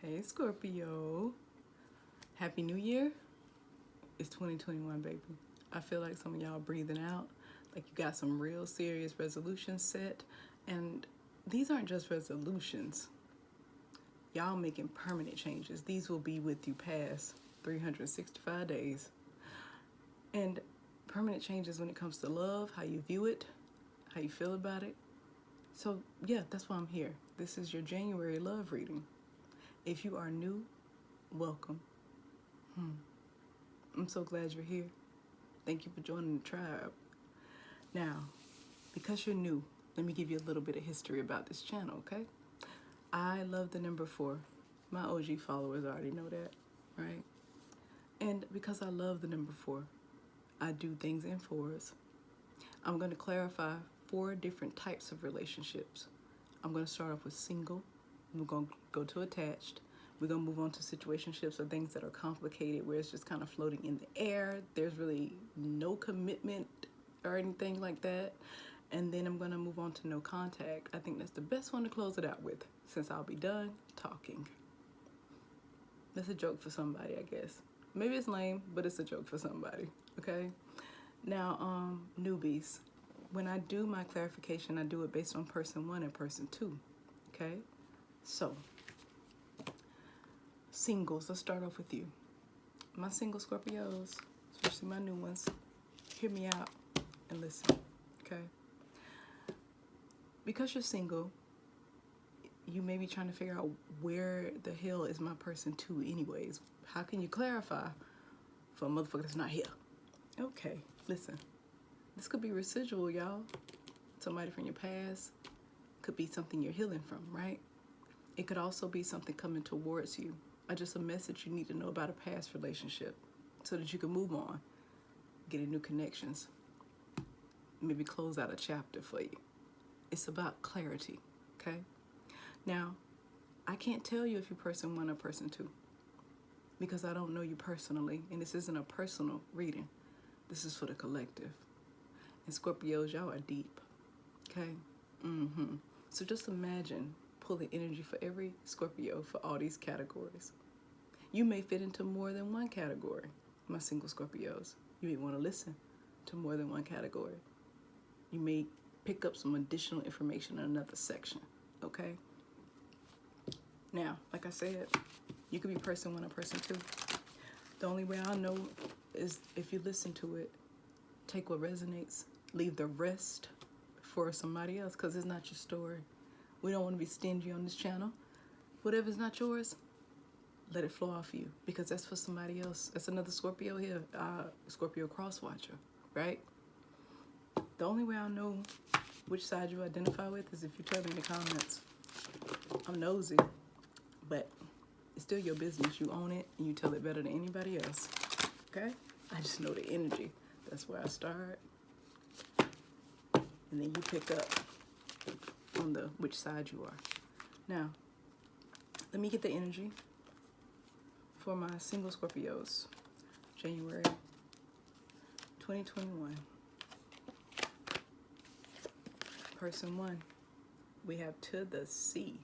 Hey Scorpio, Happy New Year. It's 2021, baby. I feel like some of y'all breathing out, like you got some real serious resolutions set. And these aren't just resolutions. Y'all making permanent changes. These will be with you past 365 days. And permanent changes when it comes to love, how you view it, how you feel about it. So yeah, that's why I'm here. This is your January love reading. If you are new, welcome. I'm so glad you're here. Thank you for joining the tribe. Now, because you're new, let me give you a little bit of history about this channel, okay? I love the number 4. My OG followers already know that, right? And because I love the number 4, I do things in 4s. I'm going to clarify 4 different types of relationships. I'm going to start off with single. We're going to go to attached. We're going to move on to situationships, or things that are complicated, where it's just kind of floating in the air. There's really no commitment or anything like that. And then I'm going to move on to no contact. I think that's the best one to close it out with, since I'll be done talking. That's a joke for somebody, I guess. Maybe it's lame, but it's a joke for somebody, okay? Now, newbies. When I do my clarification, I do it based on person 1 and person 2, okay? So, singles, let's start off with you. My single Scorpios, especially my new ones, hear me out and listen, okay? Because you're single, you may be trying to figure out where the hell is my person 2 anyways. How can you clarify for a motherfucker that's not here? Okay, listen. This could be residual, y'all. Somebody from your past. Could be something you're healing from, right? It could also be something coming towards you. Or just a message you need to know about a past relationship so that you can move on, get new connections, maybe close out a chapter for you. It's about clarity, okay? Now, I can't tell you if you're person 1 or person 2 because I don't know you personally, and this isn't a personal reading. This is for the collective. And Scorpios, y'all are deep, okay? So just imagine pulling energy for every Scorpio for all these categories. You may fit into more than one category, my single Scorpios. You may want to listen to more than one category. You may pick up some additional information in another section, okay? Now, like I said, you could be person 1 or person 2. The only way I'll know is if you listen to it, take what resonates, leave the rest for somebody else, because it's not your story. We don't want to be stingy on this channel. Whatever's not yours, let it flow off you, because that's for somebody else. That's another Scorpio here, Scorpio cross watcher, right? The only way I'll know which side you identify with is if you tell me in the comments. I'm nosy, but it's still your business. You own it, and you tell it better than anybody else, okay? I just know the energy. That's where I start. And then you pick up on the which side you are. Now, let me get the energy for my single Scorpios, January 2021. Person 1, we have to the sea.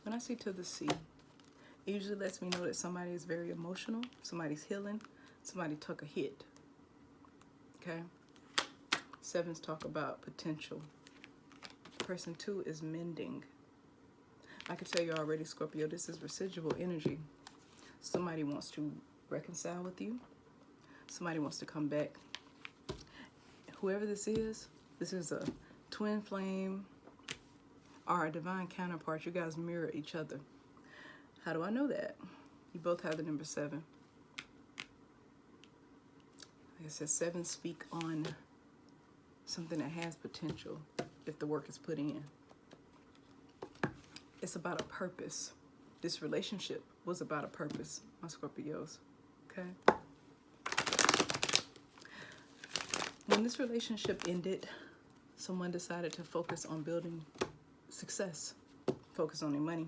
When I say to the sea, it usually lets me know that somebody is very emotional, somebody's healing, somebody took a hit, okay? 7s talk about potential. Person 2 is mending. I can tell you already, Scorpio, this is residual energy. Somebody wants to reconcile with you. Somebody wants to come back. Whoever this is a twin flame or a divine counterpart. You guys mirror each other. How do I know that? You both have the number 7. Like I said, 7s speak on something that has potential if the work is put in. It's about a purpose. This relationship was about a purpose, my Scorpios, okay? When this relationship ended, someone decided to focus on building success, focus on their money.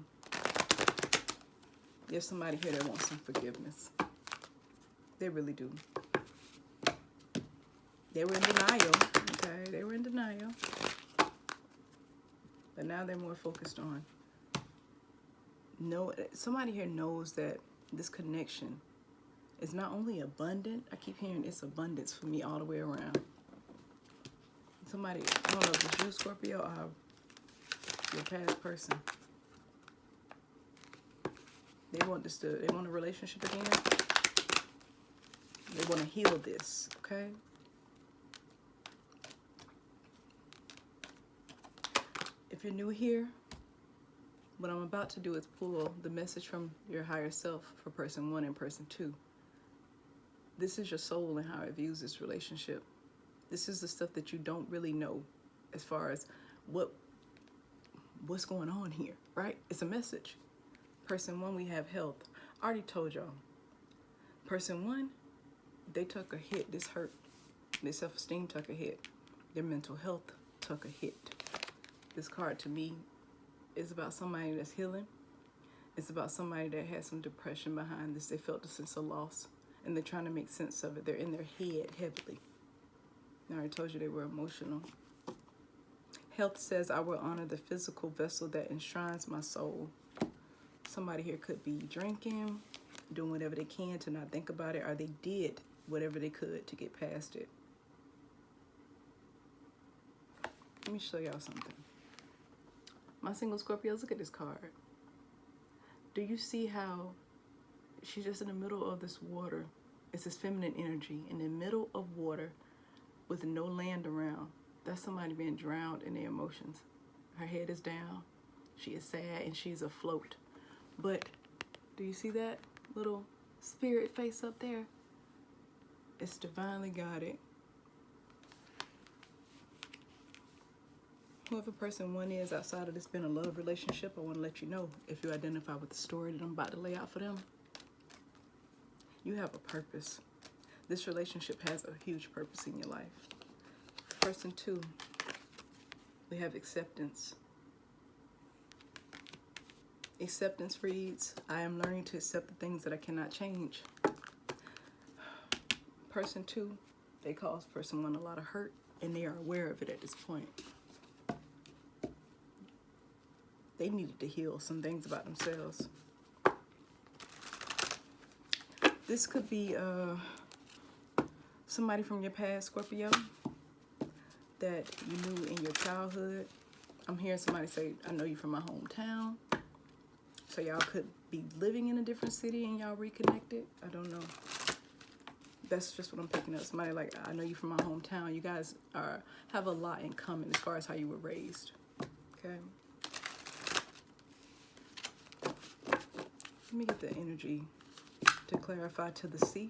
There's somebody here that wants some forgiveness. They really do. They were in denial, okay? They were in denial. But now they're more focused on, somebody here knows that this connection is not only abundant, I keep hearing it's abundance for me all the way around. Somebody, I don't know if it's you, Scorpio, or your past person. They want they want a relationship again. They want to heal this, okay? If you're new here, what I'm about to do is pull the message from your higher self for person 1 and person 2. This is your soul and how it views this relationship. This is the stuff that you don't really know as far as what's going on here, right? It's a message. Person 1, we have health. I already told y'all. Person 1, they took a hit. This hurt. Their self-esteem took a hit. Their mental health took a hit. This card to me is about somebody that's healing. It's about somebody that had some depression behind this. They felt a sense of loss, and they're trying to make sense of it. They're in their head heavily. I already told you they were emotional. Health says, I will honor the physical vessel that enshrines my soul. Somebody here could be drinking, doing whatever they can to not think about it, or they did whatever they could to get past it. Let me show y'all something. My single Scorpios, look at this card. Do you see how she's just in the middle of this water? It's this feminine energy in the middle of water with no land around. That's somebody being drowned in their emotions. Her head is down. She is sad and she's afloat. But do you see that little spirit face up there? It's divinely guided. Whoever person 1 is outside of this being a love relationship, I want to let you know, if you identify with the story that I'm about to lay out for them, you have a purpose. This relationship has a huge purpose in your life. Person 2, we have acceptance. Acceptance reads, I am learning to accept the things that I cannot change. Person 2, they cause person 1 a lot of hurt, and they are aware of it at this point. They needed to heal some things about themselves. This could be somebody from your past, Scorpio, that you knew in your childhood. I'm hearing somebody say, I know you from my hometown. So y'all could be living in a different city and y'all reconnected. I don't know. That's just what I'm picking up. Somebody like, I know you from my hometown. You guys have a lot in common as far as how you were raised. Okay. Let me get the energy to clarify to the C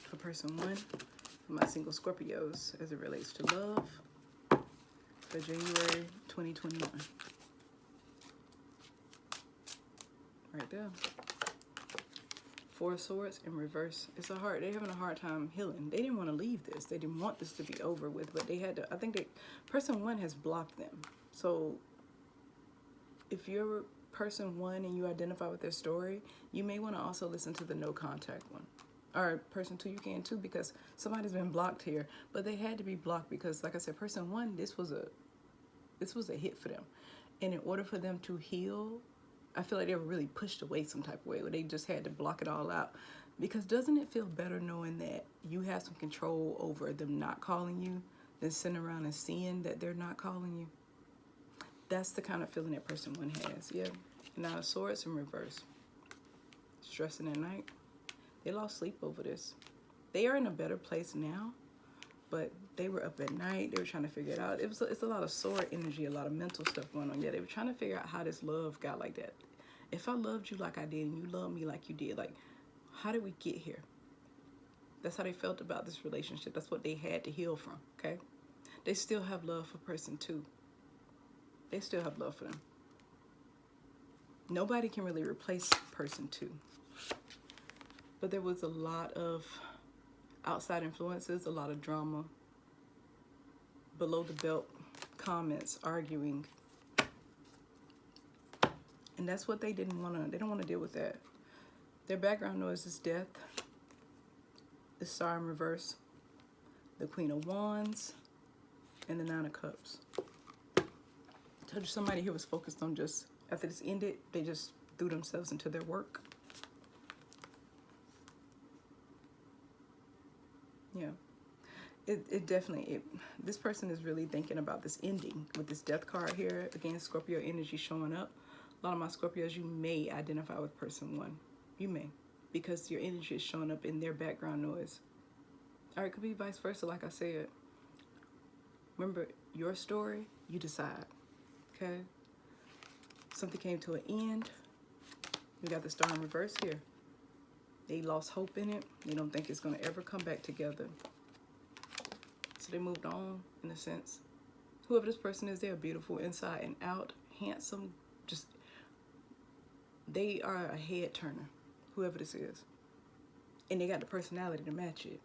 for person 1, for my single Scorpios, as it relates to love for January 2021. Right there. 4 of Swords in reverse. It's they're having a hard time healing. They didn't want to leave this. They didn't want this to be over with, but they had to, I think person 1 has blocked them. So if you're person 1 and you identify with their story, you may want to also listen to the no contact one. Or person 2, you can too, because somebody's been blocked here, but they had to be blocked because, like I said, person 1, this was a hit for them. And in order for them to heal, I feel like they were really pushed away some type of way, where they just had to block it all out. Because doesn't it feel better knowing that you have some control over them not calling you than sitting around and seeing that they're not calling you? That's the kind of feeling that person 1 has, yeah. Now, the Swords in reverse. Stressing at night. They lost sleep over this. They are in a better place now, but they were up at night. They were trying to figure it out. It's a lot of sword energy, a lot of mental stuff going on. Yeah, they were trying to figure out how this love got like that. If I loved you like I did and you loved me like you did, like, how did we get here? That's how they felt about this relationship. That's what they had to heal from, okay? They still have love for person 2. They still have love for them. Nobody can really replace person 2. But there was a lot of outside influences, a lot of drama, below the belt comments, arguing. And that's what they didn't want to, they don't want to deal with that. Their background noise is death, the Star in reverse, the Queen of Wands, and the 9 of Cups. told you somebody here was focused on just, after this ended, they just threw themselves into their work. Yeah. It definitely, this person is really thinking about this ending with this death card here. Again, Scorpio energy showing up. A lot of my Scorpios, you may identify with person one. You may, because your energy is showing up in their background noise. Or it could be vice versa, like I said. Remember, your story, you decide, okay? Something came to an end. We got the star in reverse here. They lost hope in it. They don't think it's going to ever come back together. So they moved on, in a sense. Whoever this person is, they're beautiful inside and out, handsome, just, they are a head turner, whoever this is. And they got the personality to match it.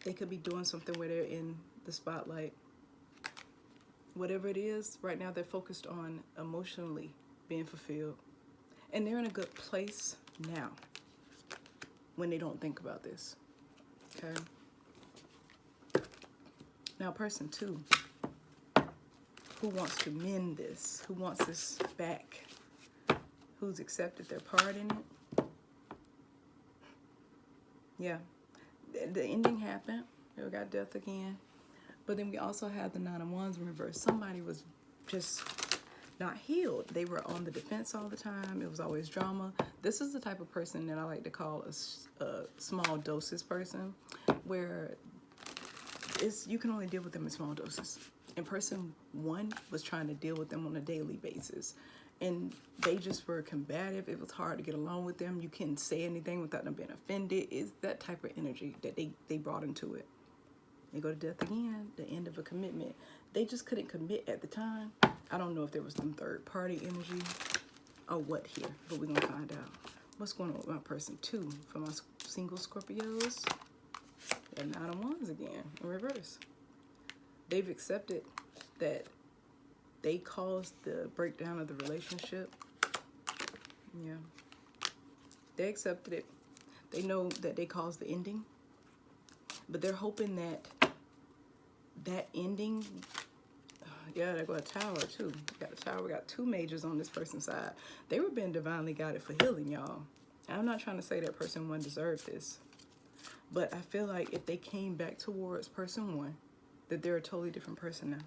They could be doing something where they're in the spotlight. Whatever it is, right now they're focused on emotionally being fulfilled. And they're in a good place now when they don't think about this. Okay. Now, person two, who wants to mend this? Who wants this back? Who's accepted their part in it? Yeah. The ending happened. We got death again. But then we also had the Nine of Wands in reverse. Somebody was just not healed. They were on the defense all the time. It was always drama. This is the type of person that I like to call a small doses person, where you can only deal with them in small doses. And person one was trying to deal with them on a daily basis. And they just were combative. It was hard to get along with them. You couldn't say anything without them being offended. It's that type of energy that they brought into it. They go to death again, the end of a commitment. They just couldn't commit at the time. I don't know if there was some third party energy or what here, but we're going to find out. What's going on with my person two for my single Scorpios? And Nine of Wands again in reverse. They've accepted that they caused the breakdown of the relationship. Yeah. They accepted it. They know that they caused the ending. But they're hoping that that ending, yeah, they got a tower too. We got a tower. We got two majors on this person's side. They were being divinely guided for healing, y'all. I'm not trying to say that person one deserved this. But I feel like if they came back towards person one, that they're a totally different person now.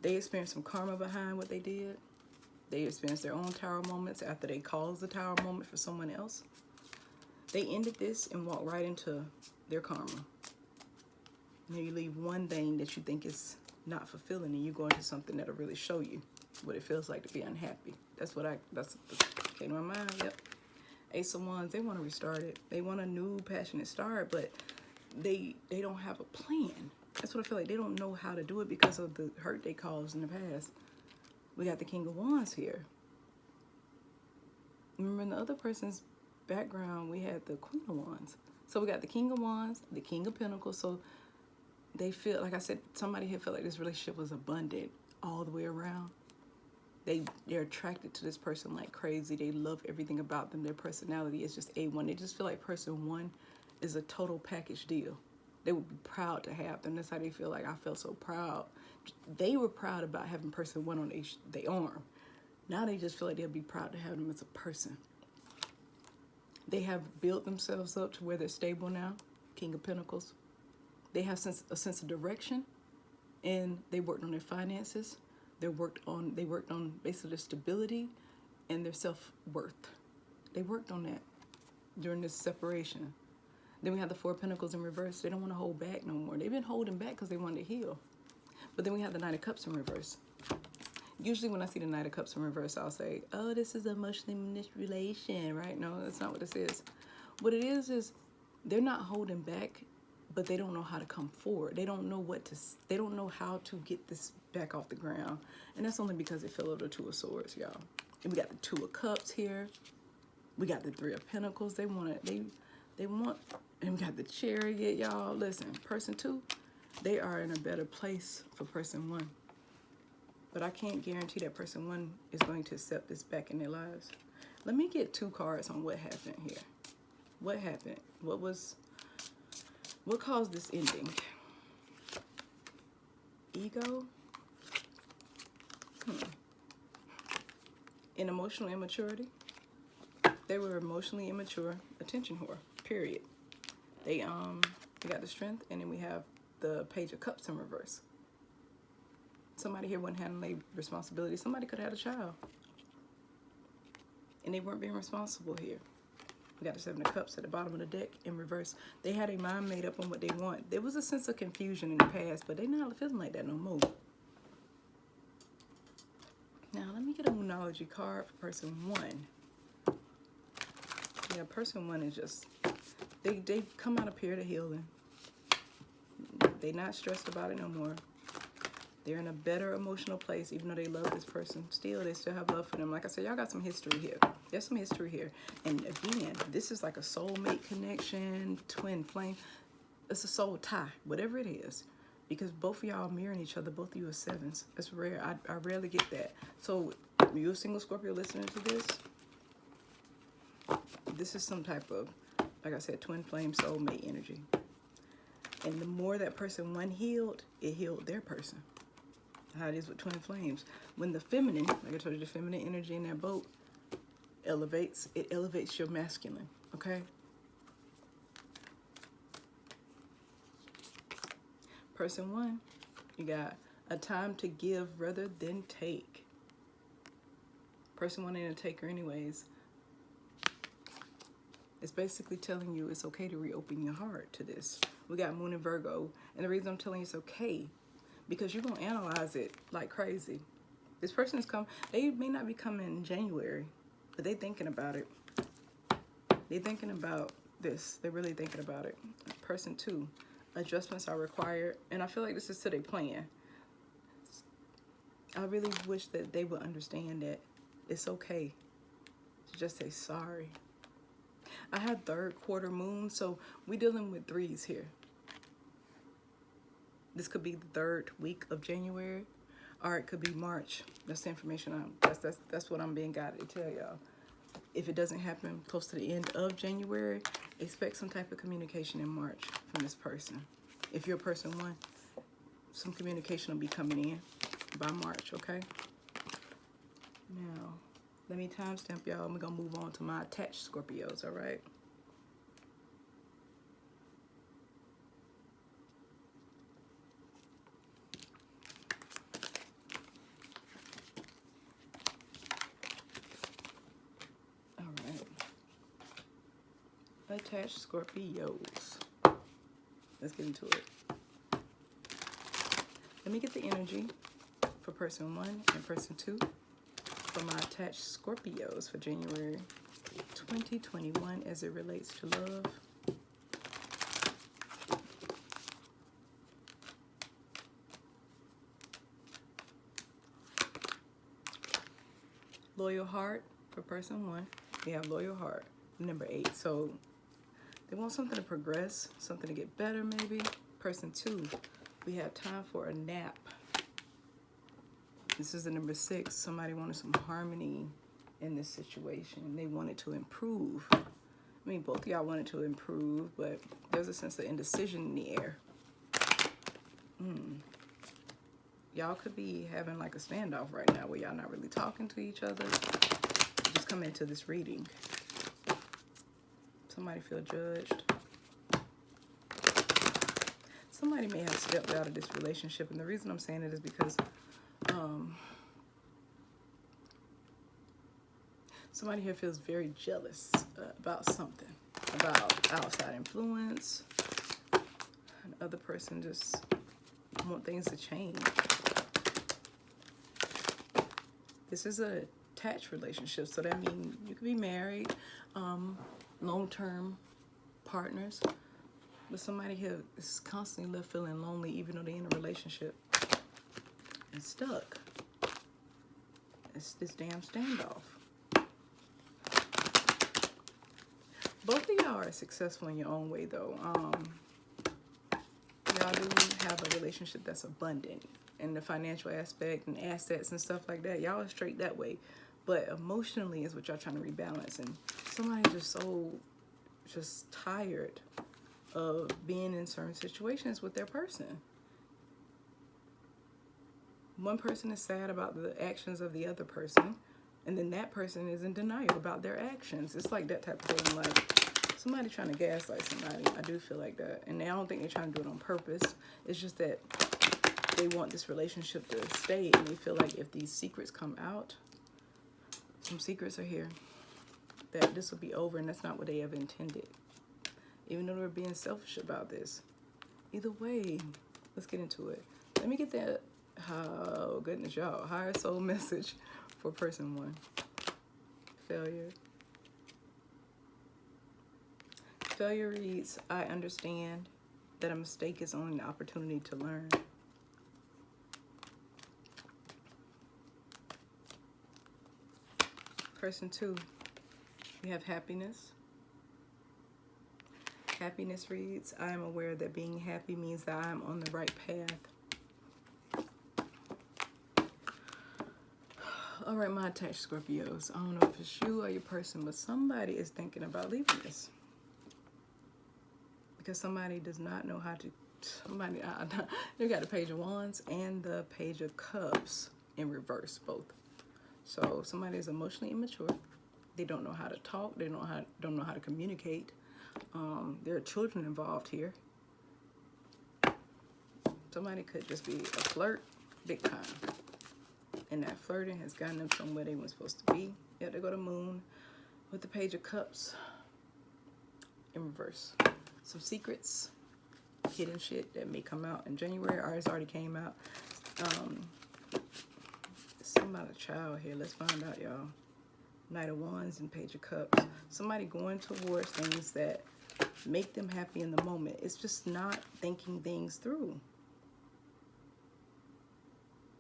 They experienced some karma behind what they did. They experienced their own tower moments after they caused the tower moment for someone else. They ended this and walked right into their karma. Now you leave one thing that you think is not fulfilling, and you go into something that'll really show you what it feels like to be unhappy. That's what came to my mind. Yep. Ace of Wands, they want to restart it. They want a new passionate start, but they don't have a plan. That's what I feel like. They don't know how to do it because of the hurt they caused in the past. We got the King of Wands here. Remember, in the other person's background, we had the Queen of Wands. So we got the King of Wands, the King of Pentacles. So they feel, like I said, somebody here felt like this relationship was abundant all the way around. They're attracted to this person like crazy. They love everything about them. Their personality is just A1. They just feel like person one is a total package deal. They would be proud to have them. That's how they feel like. I felt so proud. They were proud about having person one on their arm. Now they just feel like they'll be proud to have them as a person. They have built themselves up to where they're stable now. King of Pentacles. They have a sense of direction, and they worked on their finances. They worked on basically their stability and their self-worth. They worked on that during this separation. Then we have the Four of Pentacles in reverse. They don't want to hold back no more. They've been holding back because they wanted to heal. But then we have the Knight of Cups in reverse. Usually when I see the Knight of Cups in reverse, I'll say, oh, this is emotional manipulation, right? No, that's not what this is. What it is they're not holding back, but they don't know how to come forward. They don't know they don't know how to get this back off the ground. And that's only because it fell over the Two of Swords, y'all. And we got the Two of Cups here. We got the Three of Pentacles. They want, and we got the Chariot, y'all. Listen, person two, they are in a better place for person one. But I can't guarantee that person one is going to accept this back in their lives. Let me get two cards on what happened here. What happened? What caused this ending? ego. In emotional immaturity. They were emotionally immature, attention whore, period. They got the strength, and then we have the Page of Cups in reverse. Somebody here wasn't handling their responsibility. Somebody could have had a child, and they weren't being responsible here. We got the Seven of Cups at the bottom of the deck in reverse. They had a mind made up on what they want. There was a sense of confusion in the past, but they're not feeling like that no more. Now, let me get a Moonology card for person one. Yeah, person one is just, they come out of period of healing. They're not stressed about it no more. They're in a better emotional place, even though they love this person. Still, they still have love for them. Like I said, y'all got some history here. There's some history here. And again, this is like a soulmate connection, twin flame. It's a soul tie, whatever it is. Because both of y'all are mirroring each other. Both of you are sevens. It's rare. I rarely get that. So, you're a single Scorpio listening to this. This is some type of, like I said, twin flame soulmate energy. And the more that person one healed, it healed their person. How it is with twin flames. When the feminine, like I told you, the feminine energy in that boat elevates, it elevates your masculine, okay? Person one, you got a time to give rather than take. Person one ain't a taker anyways. It's basically telling you it's okay to reopen your heart to this. We got Moon in Virgo. And the reason I'm telling you it's okay, because you're going to analyze it like crazy. This person is coming. They may not be coming in January, but they thinking about it. They thinking about this. They're really thinking about it. Person two, adjustments are required. And I feel like this is to their plan. I really wish that they would understand that it's okay to just say sorry. I had third quarter moon, so we dealing with threes here. This could be the third week of January, or it could be March. That's the information that's what I'm being guided to tell y'all. If it doesn't happen close to the end of January, expect some type of communication in March from this person. If you're person one, some communication will be coming in by March, okay? Now, let me timestamp y'all. I'm gonna move on to my attached Scorpios, all right? All right. Attached Scorpios. Let's get into it. Let me get the energy for person one and person two for my attached Scorpios for January 2021 as it relates to love. Loyal heart for person one. We have loyal heart, number 8. So they want something to progress, something to get better maybe. Person two, we have time for a nap. This is the number 6. Somebody wanted some harmony in this situation. They wanted to improve. I mean, both of y'all wanted to improve, but there's a sense of indecision in the air. Y'all could be having like a standoff right now where y'all not really talking to each other. Just come into this reading. Somebody feel judged. Somebody may have stepped out of this relationship, and the reason I'm saying it is because somebody here feels very jealous about something, about outside influence. Another person just want things to change. This is a attached relationship, so that means you could be married, long-term partners, but somebody here is constantly left feeling lonely even though they're in a relationship and stuck. It's this damn standoff. Both of y'all are successful in your own way though. Y'all do have a relationship that's abundant in the financial aspect and assets and stuff like that. Y'all are straight that way. But emotionally is what y'all trying to rebalance. And somebody's just tired of being in certain situations with their person. One person is sad about the actions of the other person, and then that person is in denial about their actions. It's like that type of thing, like somebody trying to gaslight somebody. I do feel like that. And I don't think they're trying to do it on purpose. It's just that they want this relationship to stay, and they feel like if these secrets come out, some secrets are here, that this will be over, and that's not what they ever intended. Even though they're being selfish about this. Either way, let's get into it. Let me get that, oh goodness, y'all, higher soul message for person 1. Failure. Failure reads, I understand that a mistake is only an opportunity to learn. Person 2, we have happiness. Happiness reads, I am aware that being happy means that I am on the right path. All right, my attached Scorpios. I don't know if it's you or your person, but somebody is thinking about leaving this. Because somebody does not know how to, they got the Page of Wands and the Page of Cups in reverse, both. So somebody is emotionally immature. They don't know how to talk. They don't know how to communicate. There are children involved here. Somebody could just be a flirt, big time. And that flirting has gotten them from where they were supposed to be. Yeah, they go to Moon with the Page of Cups in reverse. Some secrets, hidden shit that may come out in January, or it's already came out. Something about a child here. Let's find out, y'all. Knight of Wands and Page of Cups. Somebody going towards things that make them happy in the moment. It's just not thinking things through.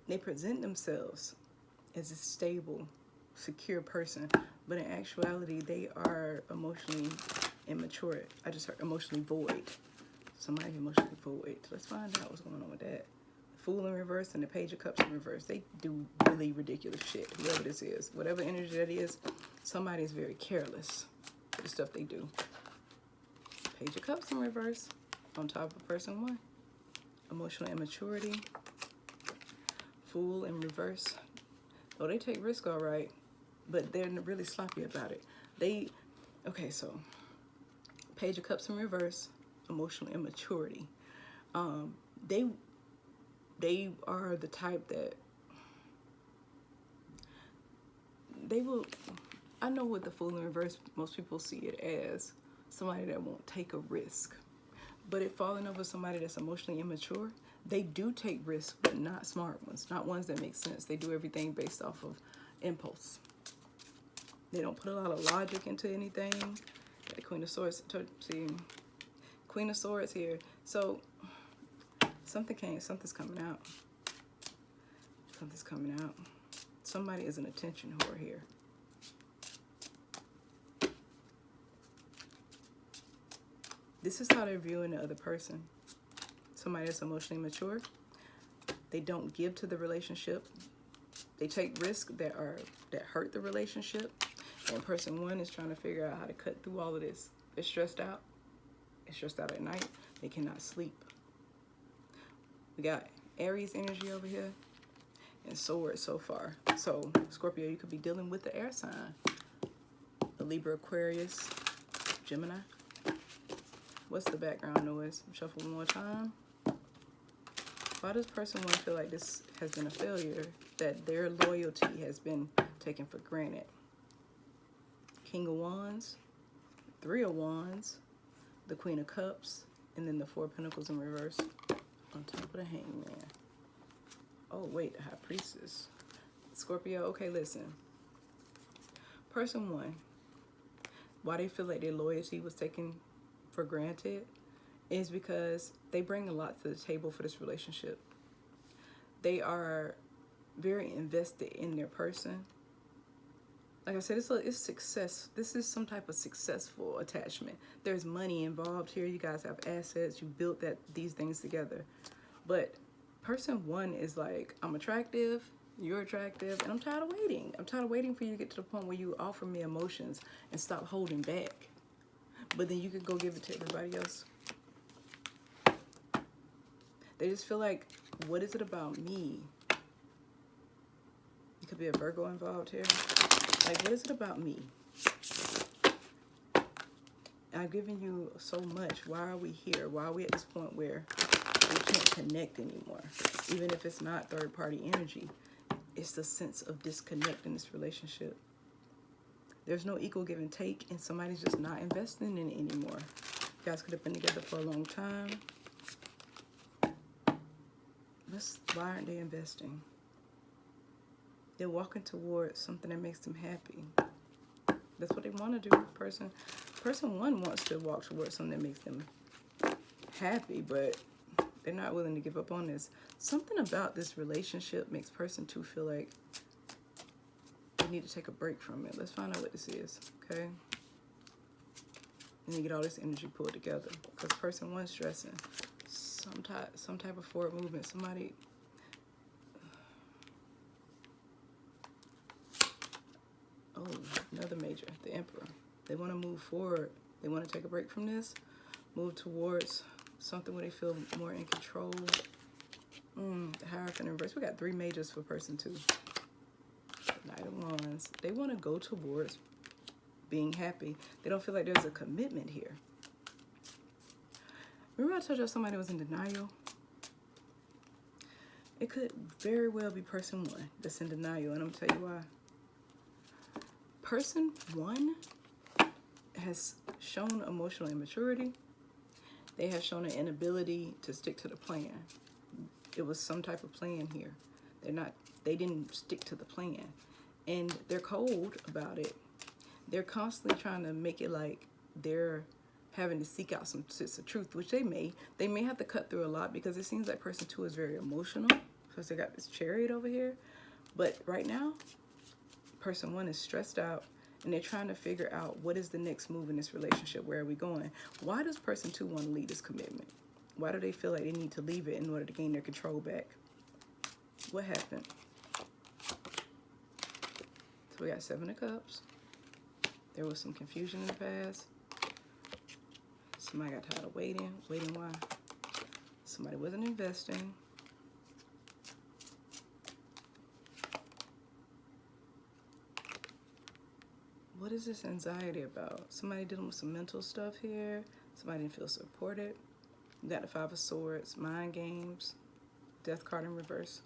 They present themselves as a stable, secure person, but in actuality, they are emotionally immature. I just heard emotionally void. Somebody emotionally void. Let's find out what's going on with that. Fool in reverse and the Page of Cups in reverse. They do really ridiculous shit, whoever this is. Whatever energy that is, somebody is very careless for the stuff they do. Page of Cups in reverse on top of person 1. Emotional immaturity. Fool in reverse. Oh, they take risk all right, but they're really sloppy about it. Okay, so Page of Cups in reverse, emotional immaturity. They are the type that they will, I know with the Fool in reverse, most people see it as somebody that won't take a risk. But if falling over somebody that's emotionally immature, they do take risks, but not smart ones, not ones that make sense. They do everything based off of impulse. They don't put a lot of logic into anything. Got the Queen of Swords, see, Queen of Swords here. So something's coming out. Something's coming out. Somebody is an attention whore here. This is how they're viewing the other person. Somebody that's emotionally mature. They don't give to the relationship. They take risks that hurt the relationship. And person 1 is trying to figure out how to cut through all of this. They're stressed out. They're stressed out at night. They cannot sleep. We got Aries energy over here and Swords so far. So Scorpio, you could be dealing with the air sign. The Libra, Aquarius, Gemini. What's the background noise? Shuffle one more time. Why does person 1 feel like this has been a failure, that their loyalty has been taken for granted? King of Wands, 3 of Wands, the Queen of Cups, and then the 4 of Pentacles in reverse on top of the Hangman. Oh, wait, the High Priestess. Scorpio, okay, listen. Person 1, why they feel like their loyalty was taken for granted is because they bring a lot to the table for this relationship. They are very invested in their person. Like I said, it's success. This is some type of successful attachment. There's money involved here. You guys have assets. You built these things together. But person 1 is like, I'm attractive, you're attractive, and I'm tired of waiting. I'm tired of waiting for you to get to the point where you offer me emotions and stop holding back. But then you could go give it to everybody else. They just feel like, what is it about me be a Virgo involved here. Like, what is it about me? I've given you so much. Why are we here? Why are we at this point where we can't connect anymore? Even if it's not third-party energy, it's the sense of disconnect in this relationship. There's no equal give and take, and somebody's just not investing in it anymore. You guys could have been together for a long time. Why aren't they investing? They're walking towards something that makes them happy. That's what they want to do. Person one wants to walk towards something that makes them happy, but they're not willing to give up on this. Something about this relationship makes person two feel like they need to take a break from it. Let's find out what this is, okay? And you get all this energy pulled together, because person one's stressing some type of forward movement. Somebody, oh, another major, the Emperor. They want to move forward. They want to take a break from this, move towards something where they feel more in control. The Hierophant in reverse. We got 3 majors for person 2. Knight of Wands. They want to go towards being happy. They don't feel like there's a commitment here. Remember I told you somebody was in denial? It could very well be person 1 that's in denial, and I'm going to tell you why. Person 1 has shown emotional immaturity. They have shown an inability to stick to the plan. It was some type of plan here. They didn't stick to the plan. And they're cold about it. They're constantly trying to make it like they're having to seek out some sense of truth, which they may. They may have to cut through a lot, because it seems like person 2 is very emotional, because they got this Chariot over here. But right now, person 1 is stressed out, and they're trying to figure out what is the next move in this relationship. Where are we going? Why does person 2 want to leave this commitment? Why do they feel like they need to leave it in order to gain their control back? What happened? So we got 7 of Cups. There was some confusion in the past. Somebody got tired of waiting. Waiting why? Somebody wasn't investing. What is this anxiety about? Somebody dealing with some mental stuff here. Somebody didn't feel supported. You got the 5 of Swords, mind games, Death card in reverse.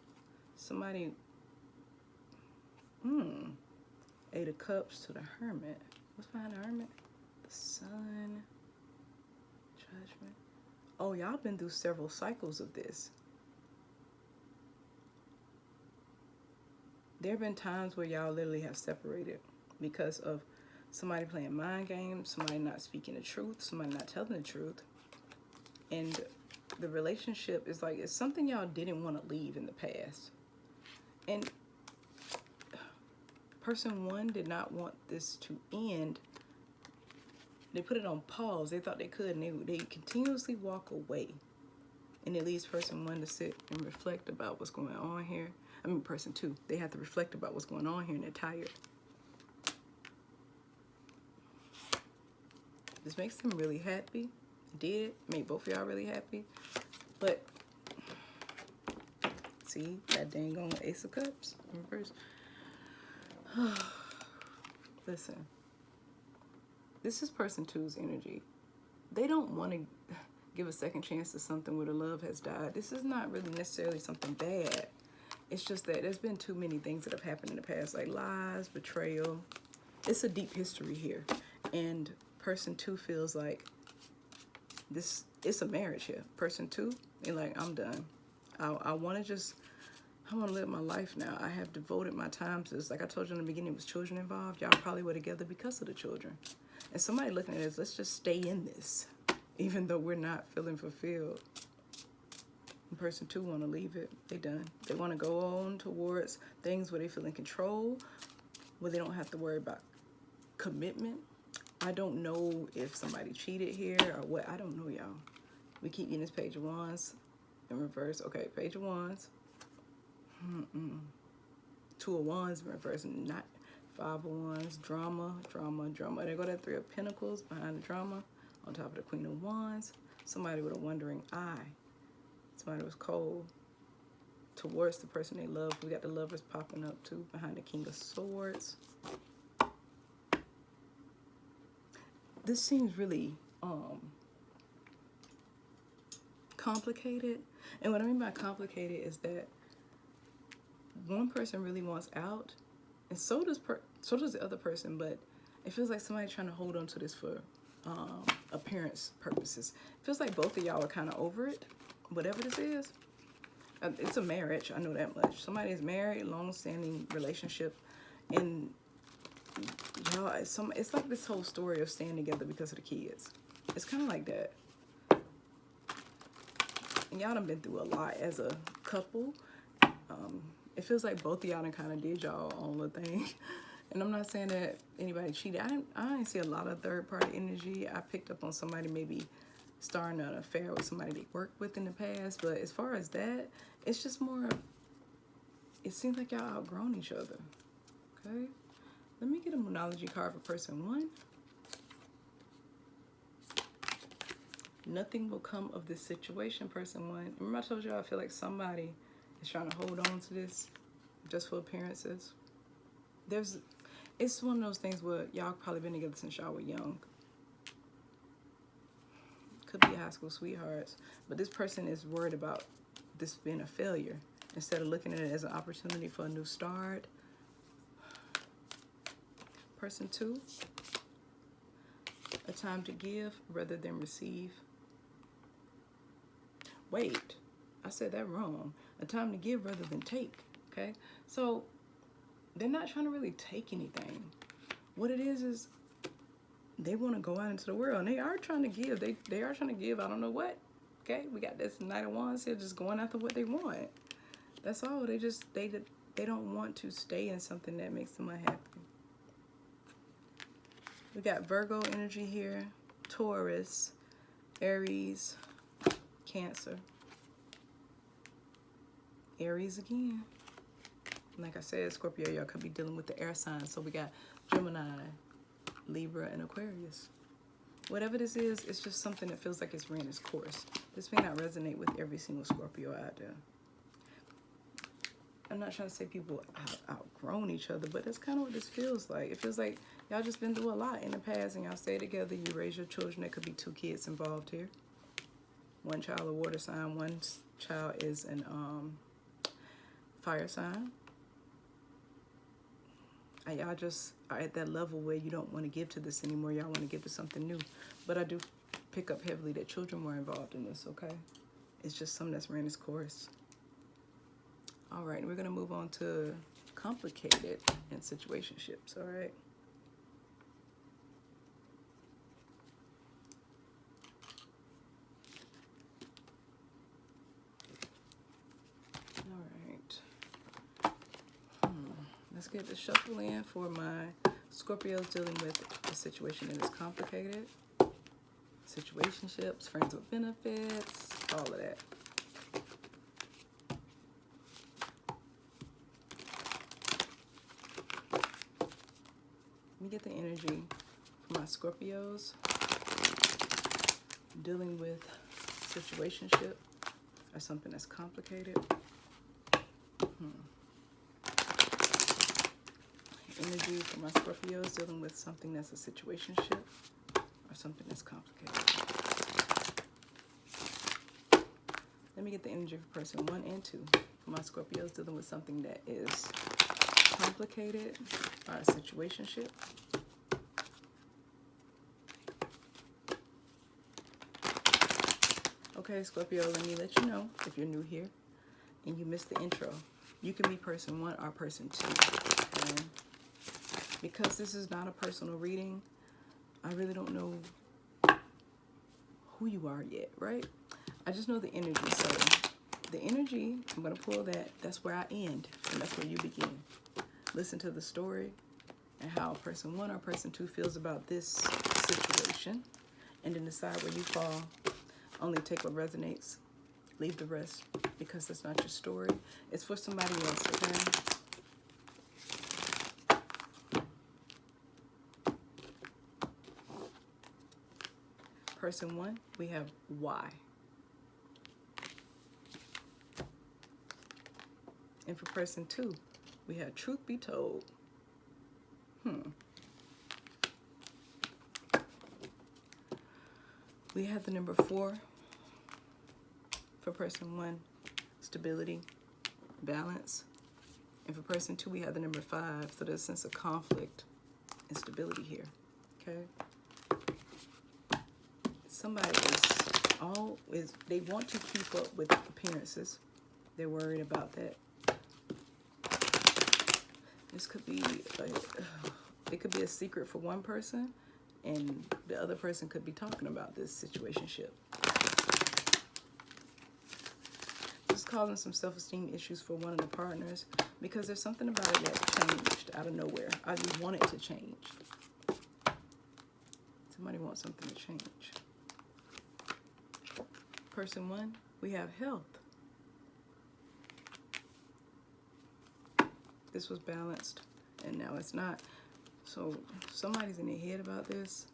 Somebody, 8 of Cups to the Hermit. What's behind the Hermit? The Sun, Judgment. Oh, y'all been through several cycles of this. There have been times where y'all literally have separated because of somebody playing mind games, somebody not speaking the truth, somebody not telling the truth. And the relationship is like, it's something y'all didn't want to leave in the past. And person 1 did not want this to end. They put it on pause. They thought they could, and they continuously walk away. And it leaves person 1 to sit and reflect about what's going on here. I mean, person 2, they have to reflect about what's going on here, and they're tired. This makes them really happy. It did. Made both of y'all really happy. But, see, that dang on Ace of Cups in reverse. Listen. This is person 2's energy. They don't want to give a second chance to something where the love has died. This is not really necessarily something bad. It's just that there's been too many things that have happened in the past, like lies, betrayal. It's a deep history here. And person 2 feels like it's a marriage here. Person 2, they're like, I'm done. I want to live my life now. I have devoted my time to this. Like I told you in the beginning, it was children involved. Y'all probably were together because of the children. And somebody looking at this, let's just stay in this, even though we're not feeling fulfilled. And person 2 want to leave it. They done. They want to go on towards things where they feel in control, where they don't have to worry about commitment. I don't know if somebody cheated here or what. I don't know, y'all. We keep getting this Page of Wands in reverse. Okay, Page of Wands. 2 of Wands in reverse. Not 5 of Wands. Drama, drama, drama. There go that 3 of Pentacles behind the drama. On top of the Queen of Wands. Somebody with a wandering eye. Somebody was cold. towards the person they love. We got the Lovers popping up too behind the King of Swords. This seems really complicated. And what I mean by complicated is that one person really wants out, and so does the other person, but it feels like somebody's trying to hold on to this for appearance purposes. It feels like both of y'all are kind of over it, whatever this is. It's a marriage, I know that much. Somebody is married, long-standing relationship, and y'all, it's like this whole story of staying together because of the kids. It's kind of like that. And y'all done been through a lot as a couple. It feels like both of y'all done kind of did y'all own little thing. And I'm not saying that anybody cheated. I didn't see a lot of third-party energy. I picked up on somebody maybe starting an affair with somebody they worked with in the past. But as far as that, it's just more of, it seems like y'all outgrown each other. Okay? Let me get a Moonology card for person one. Nothing will come of this situation, person one. Remember I told you I feel like somebody is trying to hold on to this just for appearances. It's one of those things where y'all probably been together since y'all were young. Could be high school sweethearts, but this person is worried about this being a failure instead of looking at it as an opportunity for a new start. Person two, a time to give rather than receive. Wait, I said that wrong. A time to give rather than take, okay? So they're not trying to really take anything. What it is they want to go out into the world, and they are trying to give. They are trying to give, I don't know what, okay? We got this Knight of Wands here just going after what they want. That's all. They don't want to stay in something that makes them unhappy. We got Virgo energy here, Taurus, Aries, Cancer, Aries again. Like I said, Scorpio, y'all could be dealing with the air signs. So we got Gemini, Libra, and Aquarius. Whatever this is, it's just something that feels like it's ran its course. This may not resonate with every single Scorpio out there. I'm not trying to say people have outgrown each other, but that's kind of what this feels like. It feels like y'all just been through a lot in the past, and y'all stay together. You raise your children. There could be 2 kids involved here. One child a water sign. One child is an fire sign. Y'all just are at that level where you don't want to give to this anymore. Y'all want to give to something new. But I do pick up heavily that children were involved in this, okay? It's just something that's ran its course. All right, we're going to move on to complicated and situationships, all right? Let's get the shuffle in for my Scorpios dealing with a situation that is complicated. Situationships, friends with benefits, all of that. Let me get the energy for my Scorpios dealing with situationship or something that's complicated. Energy for my Scorpios dealing with something that's a situationship or something that's complicated. Let me get the energy for person 1 and 2 for my Scorpios dealing with something that is complicated or a situationship. Okay, Scorpio, let me let you know if you're new here and you missed the intro. You can be person 1 or person 2. Okay? Because this is not a personal reading, I really don't know who you are yet, right? I just know the energy. So the energy, I'm going to pull that. That's where I end, and that's where you begin. Listen to the story and how person 1 or person 2 feels about this situation, and then decide where you fall. Only take what resonates. Leave the rest, because that's not your story. It's for somebody else, okay? Person 1, we have why. And for person 2, we have truth be told. We have the number 4 for person 1, stability, balance. And for person 2, we have the number 5, so there's a sense of conflict and stability here, okay? Somebody they want to keep up with appearances. They're worried about that. This could be, it could be a secret for one person, and the other person could be talking about this situationship. Just causing some self-esteem issues for one of the partners because there's something about it that changed out of nowhere. I just want it to change. Somebody wants something to change. Person 1, we have health. This was balanced and now it's not. So somebody's in their head about this.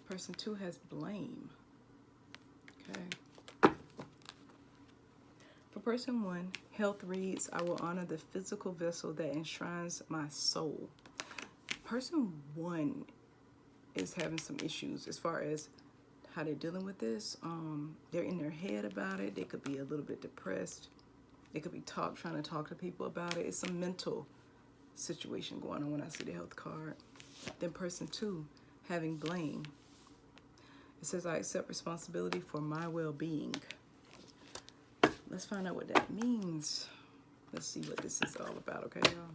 Person 2 has blame. Okay. For person 1, health reads, I will honor the physical vessel that enshrines my soul. Person 1 is having some issues as far as how they're dealing with this. They're in their head about it. They could be a little bit depressed. They could be trying to talk to people about it. It's a mental situation going on when I see the health card. Then person 2, having blame. It says, I accept responsibility for my well-being. Let's find out what that means. Let's see what this is all about, okay, y'all?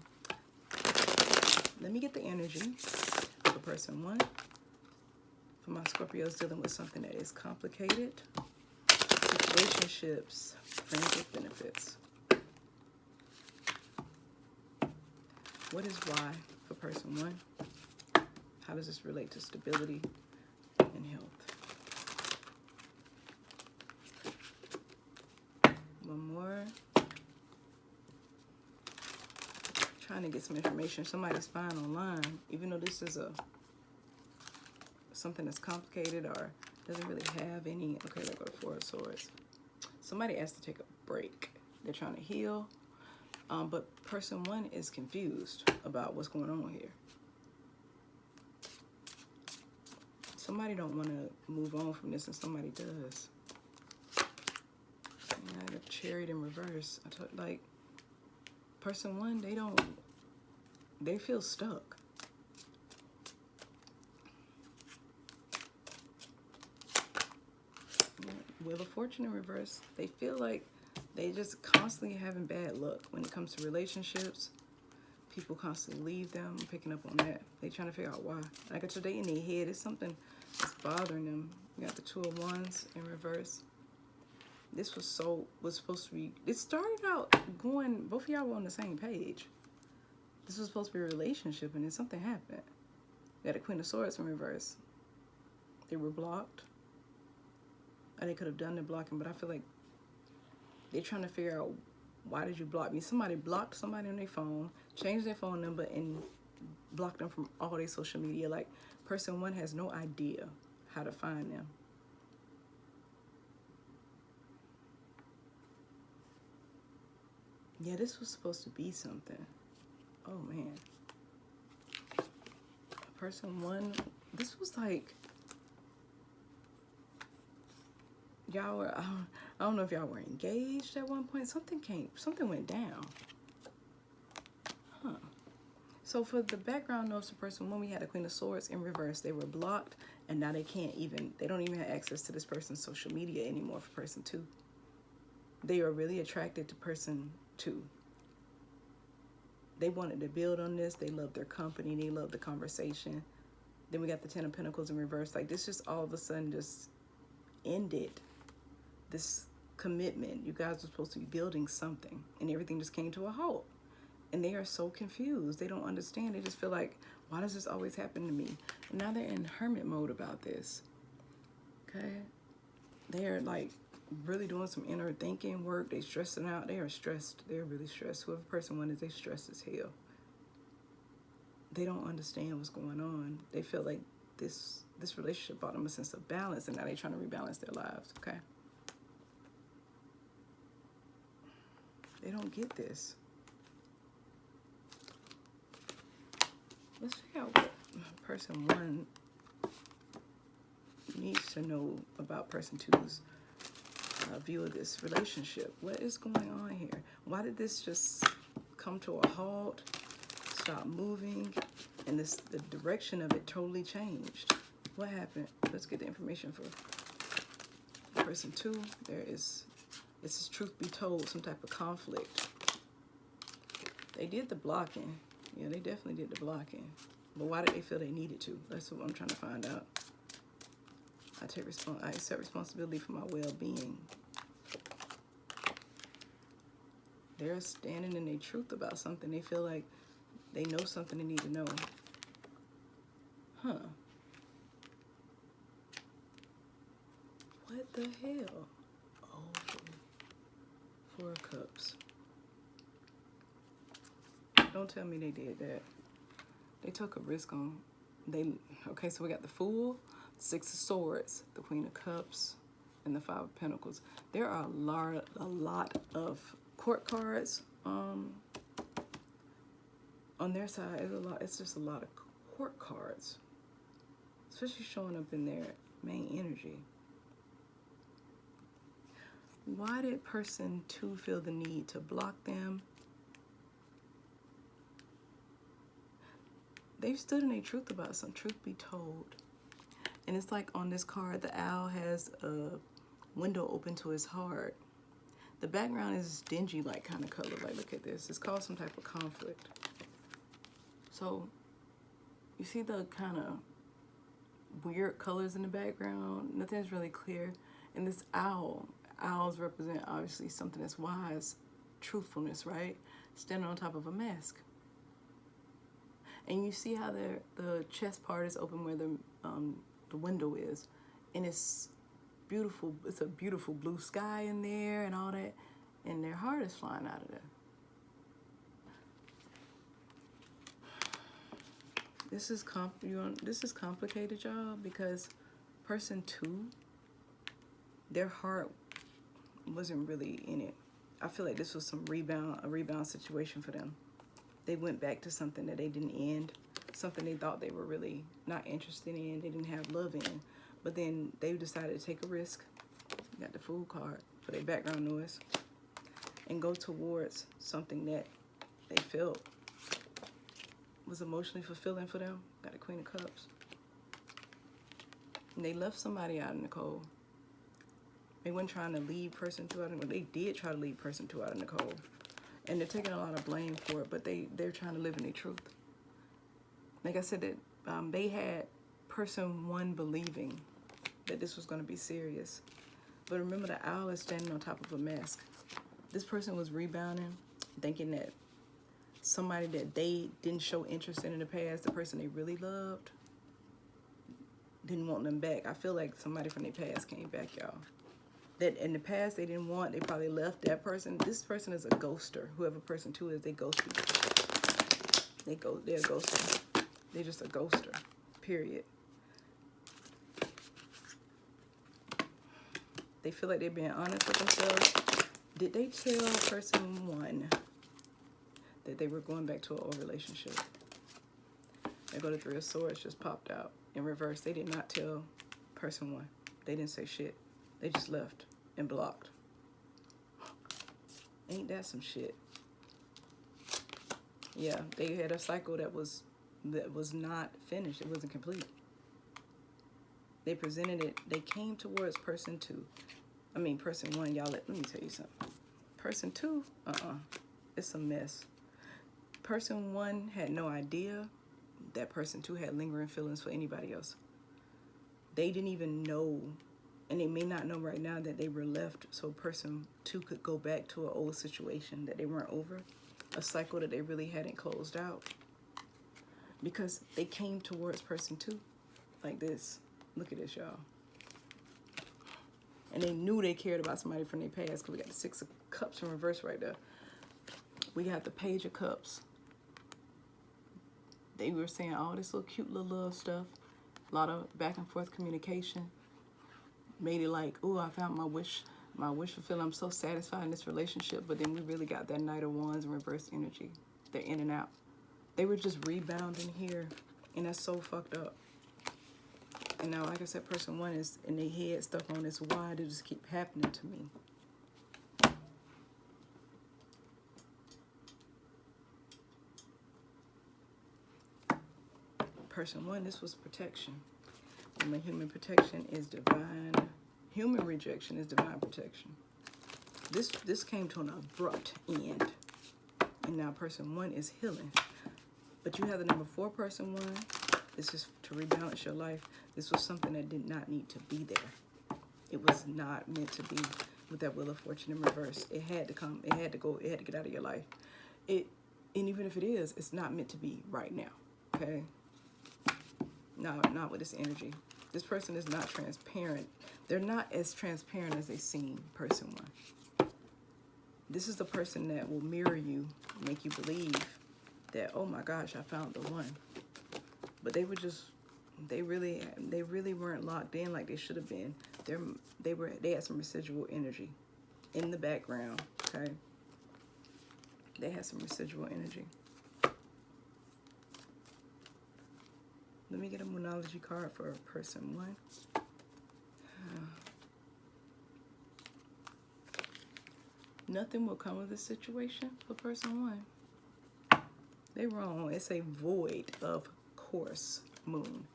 Let me get the energy for person 1. For my Scorpios dealing with something that is complicated. Situationships, friends with benefits. What is why for person 1? How does this relate to stability and health? One more. Trying to get some information. Somebody's spying online, even though this is something that's complicated or doesn't really have any. Okay, let's go to 4 of Swords. Somebody asked to take a break. They're trying to heal, but person 1 is confused about what's going on here. Somebody don't want to move on from this, and somebody does. Yeah, the Chariot in reverse. Like person 1, they feel stuck. Wheel of Fortune in reverse. They feel like they just constantly having bad luck when it comes to relationships. People constantly leave them. I'm picking up on that. They trying to figure out why. Like it's today in their head, it's something that's bothering them. We got the 2 of Wands in reverse. This was supposed to be. It started out going. Both of y'all were on the same page. This was supposed to be a relationship, and then something happened. We got the Queen of Swords in reverse. They were blocked. Or they could have done the blocking, but I feel like they're trying to figure out, why did you block me? Somebody blocked somebody on their phone, changed their phone number, and blocked them from all their social media. Like, person 1 has no idea how to find them. Yeah, this was supposed to be something. Oh, man. Person 1, this was like, y'all were, I don't know if y'all were engaged at one point. Something went down. Huh. So for the background notes for person 1, we had the Queen of Swords in reverse. They were blocked, and now they don't even have access to this person's social media anymore for person 2. They are really attracted to person 2. They wanted to build on this. They loved their company. They loved the conversation. Then we got the 10 of Pentacles in reverse. Like, this just all of a sudden just ended. This commitment. You guys were supposed to be building something, and everything just came to a halt. And they are so confused. They don't understand. They just feel like, why does this always happen to me? And now they're in hermit mode about this. Okay? They're like really doing some inner thinking work. They stressing out. They are stressed. They're really stressed. Whoever person 1 is, they stressed as hell. They don't understand what's going on. They feel like this relationship brought them a sense of balance, and now they're trying to rebalance their lives. Okay? They don't get this. Let's figure out what person one needs to know about person two's view of this relationship. What is going on here? Why did this just come to a halt, stop moving, and the direction of it totally changed? What happened? Let's get the information for person two. This is truth be told, some type of conflict. They did the blocking. Yeah, they definitely did the blocking. But why did they feel they needed to? That's what I'm trying to find out. I accept responsibility for my well-being. They're standing in their truth about something. They feel like they know something they need to know. Huh. What the hell? Oh, 4 of Cups. Don't tell me they did that. They took a risk on. Okay, so we got the Fool, 6 of Swords, the Queen of Cups, and the 5 of Pentacles. There are a lot of court cards on their side. It's just a lot of court cards, especially showing up in their main energy. Why did person 2 feel the need to block them? They've stood in their truth about some, truth be told. And it's like on this card, the owl has a window open to his heart. The background is dingy, like kind of color. Like, look at this. It's caused some type of conflict. So, you see the kind of weird colors in the background? Nothing's really clear. And this owl, owls represent obviously something that's wise, truthfulness, right? Standing on top of a mask. And you see how the chest part is open where the window is, and it's beautiful. It's a beautiful blue sky in there and all that, and their heart is flying out of there. This is complicated, y'all, because person 2, their heart wasn't really in it. I feel like this was a rebound situation for them. They went back to something that they didn't end, something they thought they were really not interested in, they didn't have love in. But then they decided to take a risk, got the Fool card for their background noise, and go towards something that they felt was emotionally fulfilling for them. Got the Queen of Cups. And they left somebody out in the cold. They weren't trying to leave person 2 out in the cold. They did try to leave person 2 out in the cold. And they're taking a lot of blame for it, but they're trying to live in their truth. Like I said, that they had person 1 believing that this was going to be serious. But remember, the owl is standing on top of a mask. This person was rebounding, thinking that somebody that they didn't show interest in the past, the person they really loved, didn't want them back. I feel like somebody from their past came back, y'all. That in the past they didn't want, they probably left that person. This person is a ghoster. Whoever person 2 is, they ghost people. They're a ghoster. They're just a ghoster, period. They feel like they're being honest with themselves. Did they tell person 1 that they were going back to an old relationship? There go the 3 of Swords, just popped out in reverse. They did not tell person 1. They didn't say shit. They just left and blocked. Ain't that some shit? Yeah, they had a cycle that was not finished. It wasn't complete. They presented it. They came towards person 2. I mean, person 1, y'all, let me tell you something. Person 2, it's a mess. Person 1 had no idea that person 2 had lingering feelings for anybody else. They didn't even know, and they may not know right now, that they were left so person 2 could go back to an old situation that they weren't over, a cycle that they really hadn't closed out, because they came towards person 2 like this. Look at this, y'all. And they knew they cared about somebody from their past, because we got the 6 of Cups in reverse right there. We got the Page of Cups. They were saying all this little cute little love stuff, a lot of back and forth communication. Made it like, oh, I found my wish My wish fulfilled. I'm so satisfied in this relationship, but then we really got that Knight of Wands in reverse energy. They're in and out. They were just rebounding here, and that's so fucked up. And now, like I said, person one is in their head stuck on this. Why did this keep happening to me? Person one, this was protection. And my human protection is divine. Human rejection is divine protection. This came to an abrupt end. And now person one is healing. But you have the number 4 person one. This is to rebalance your life. This was something that did not need to be there. It was not meant to be with that Wheel of Fortune in reverse. It had to come. It had to go. It had to get out of your life. And even if it is, it's not meant to be right now. Okay? No, not with this energy. This person is not transparent. They're not as transparent as they seem, person one. This is the person that will mirror you, make you believe that, oh my gosh, I found the one. But they were just, they really weren't locked in like they should have been. They had some residual energy in the background, okay? They had some residual energy. Let me get a Moonology card for person one. Nothing will come of this situation for person one. They wrong. It's a void of course, moon.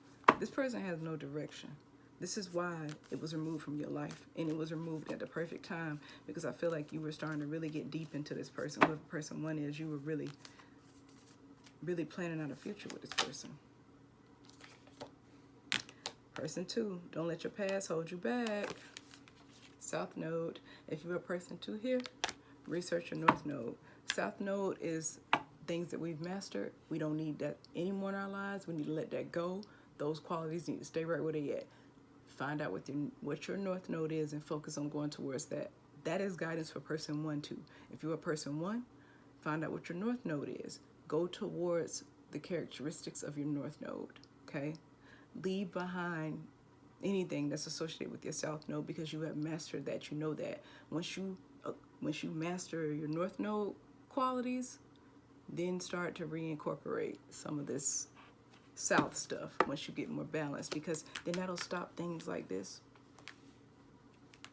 This person has no direction. This is why it was removed from your life. And it was removed at the perfect time, because I feel like you were starting to really get deep into this person. Whoever person one is, you were really, really planning out a future with this person. Person two, don't let your past hold you back. South Node. If you're a person two here, research your North Node. South Node is things that we've mastered. We don't need that anymore in our lives. We need to let that go. Those qualities need to stay right where they at. Find out what your North Node is and focus on going towards that. That is guidance for person one too. If you're a person one, find out what your North Node is. Go towards the characteristics of your North Node, okay? Leave behind anything that's associated with your South Node, because you have mastered that. You know that. Once you master your North Node qualities, then start to reincorporate some of this South stuff once you get more balanced, because then that'll stop things like this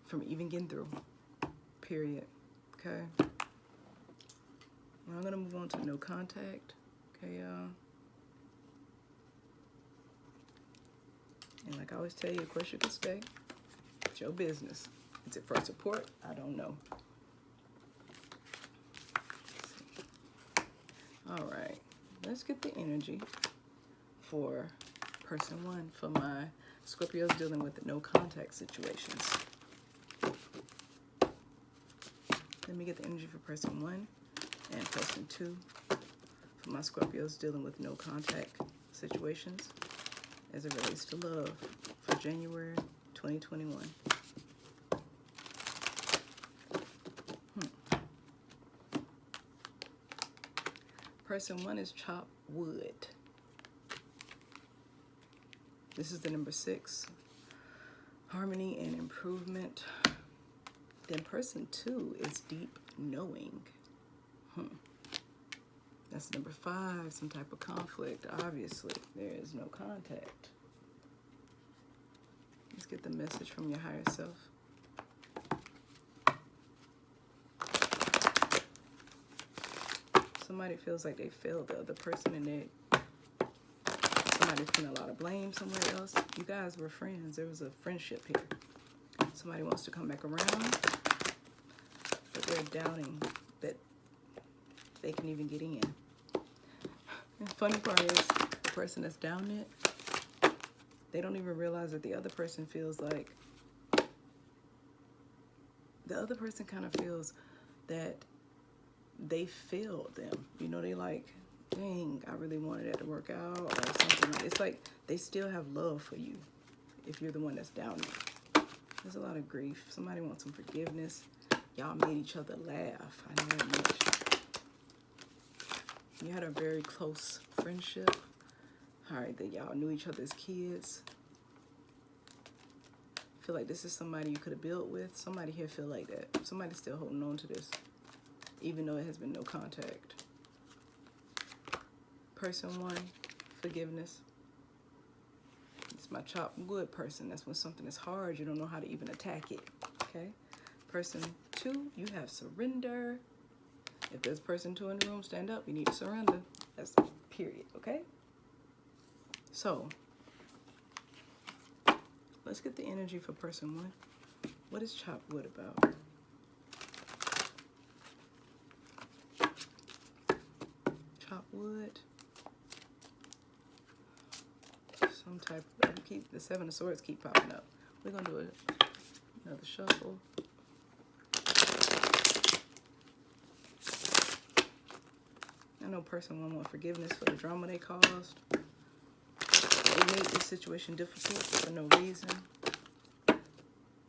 from even getting through, period. Okay? Now I'm going to move on to no contact. Okay, y'all? And like I always tell you, of course you can stay. It's your business. Is it for support? I don't know. All right, let's get the energy for person one for my Scorpios dealing with the no contact situations. Let me get the energy for person one and person two for my Scorpios dealing with no contact situations as it relates to love for January 2021. Person one is chop wood. This is the number 6, harmony and improvement. Then person two is deep knowing. That's number 5, some type of conflict. Obviously, there is no contact. Let's get the message from your higher self. Somebody feels like they failed the other person, and somebody's putting a lot of blame somewhere else. You guys were friends. There was a friendship here. Somebody wants to come back around, but they're doubting that they can even get in. And the funny part is, the person that's down it, they don't even realize that the other person feels like, the other person kind of feels that they failed them. You know, they like, dang, I really wanted that to work out or something. It's like they still have love for you if you're the one that's down there. There's a lot of grief. Somebody wants some forgiveness. Y'all made each other laugh. I know that much. You had a very close friendship. All right, that y'all knew each other as kids. Feel like this is somebody you could have built with. Somebody here feel like that. Somebody's still holding on to this, even though it has been no contact. Person 1, forgiveness. It's my chopped wood person. That's when something is hard, you don't know how to even attack it. Okay. Person 2, you have surrender. If there's person 2 in the room, stand up. You need to surrender. That's period. Okay. So let's get the energy for person 1. What is chopped wood about? Chopped wood. Some type of, the 7 of Swords keep popping up. We're gonna do another shuffle. I know person 1 want forgiveness for the drama they caused. They made this situation difficult for no reason.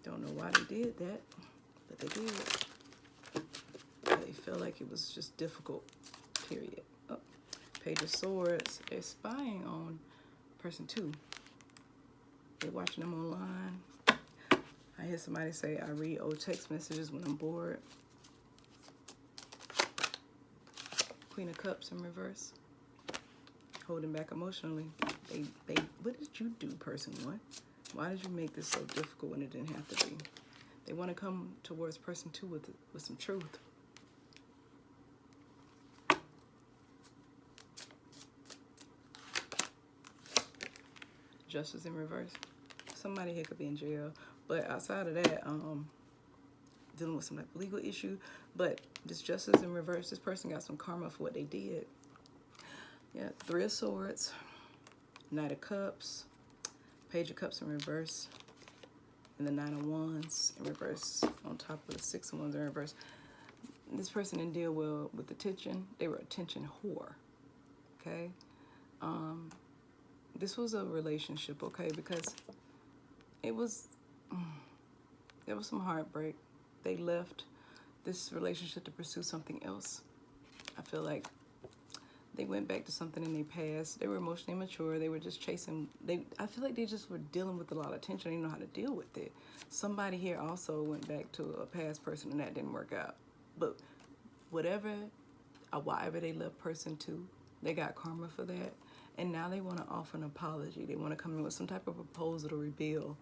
Don't know why they did that, but they did. They feel like it was just difficult, period. Oh, Page of Swords. They're spying on person 2. They're watching them online. I hear somebody say, I read old text messages when I'm bored. Queen of Cups in reverse. Holding back emotionally. What did you do, person 1? Why did you make this so difficult when it didn't have to be? They want to come towards person 2 with some truth. Justice in reverse. Somebody here could be in jail, but outside of that, dealing with some type of legal issue. But this justice in reverse, this person got some karma for what they did. Yeah, 3 of Swords, Knight of Cups, Page of Cups in reverse, and the 9 of Wands in reverse on top of the 6 of Wands in reverse. This person didn't deal well with attention. They were attention whore. Okay. This was a relationship, okay, because there was some heartbreak. They left this relationship to pursue something else. I feel like they went back to something in their past. They were emotionally mature. They were just chasing. I feel like they just were dealing with a lot of tension. They didn't know how to deal with it. Somebody here also went back to a past person and that didn't work out. But whatever they left person 2, they got karma for that. And now they want to offer an apology. They want to come in with some type of proposal to rebuild.